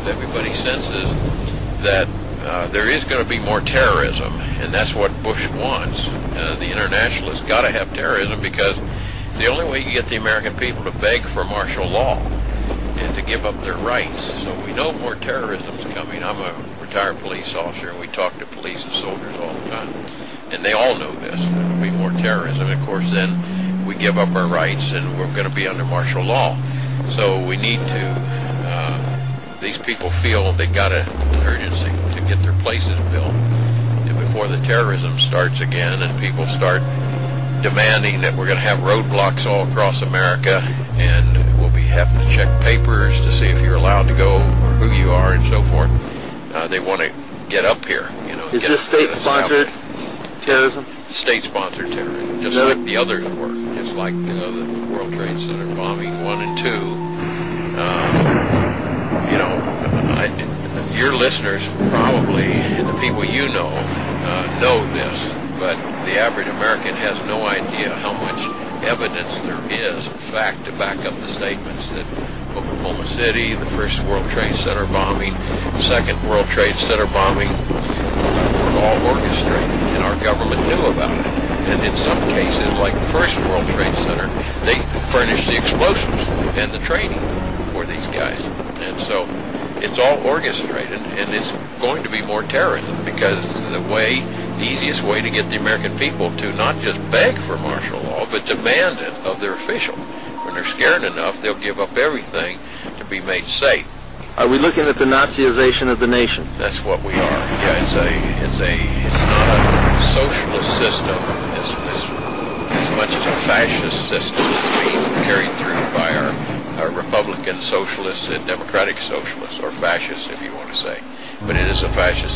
everybody senses that there is going to be more terrorism, and that's what Bush wants. The internationalists got to have terrorism because it's the only way you get the American people to beg for martial law and to give up their rights. So we know more terrorism's coming. I'm a retired police officer, and we talk to police and soldiers all the time, and they all know this. There will be more terrorism. And of course, then we give up our rights, and we're going to be under martial law. So we need to. These people feel they got an urgency to get their places built, and before the terrorism starts again, and people start demanding that we're going to have roadblocks all across America, and we'll be having to check papers to see if you're allowed to go or who you are and so forth. They want to get up here. Is this state-sponsored terrorism? State-sponsored terrorism, just like the others were, just like the World Trade Center bombing 1 and 2. Your listeners probably, and the people you know this, but the average American has no idea how much evidence there is, in fact, to back up the statements that Oklahoma City, the first World Trade Center bombing, second World Trade Center bombing, were all orchestrated, and our government knew about it. And in some cases, like the first World Trade Center, they furnished the explosives and the training for these guys. And so it's all orchestrated, and it's going to be more terrorism because the easiest way to get the American people to not just beg for martial law, but demand it of their official. When they're scared enough, they'll give up everything to be made safe. Are we looking at the Nazization of the nation? That's what we are. Yeah, it's not a socialist system as much as a fascist system that's being carried through by our Republican socialists and Democratic socialists, or fascists if you want to say. But it is a fascist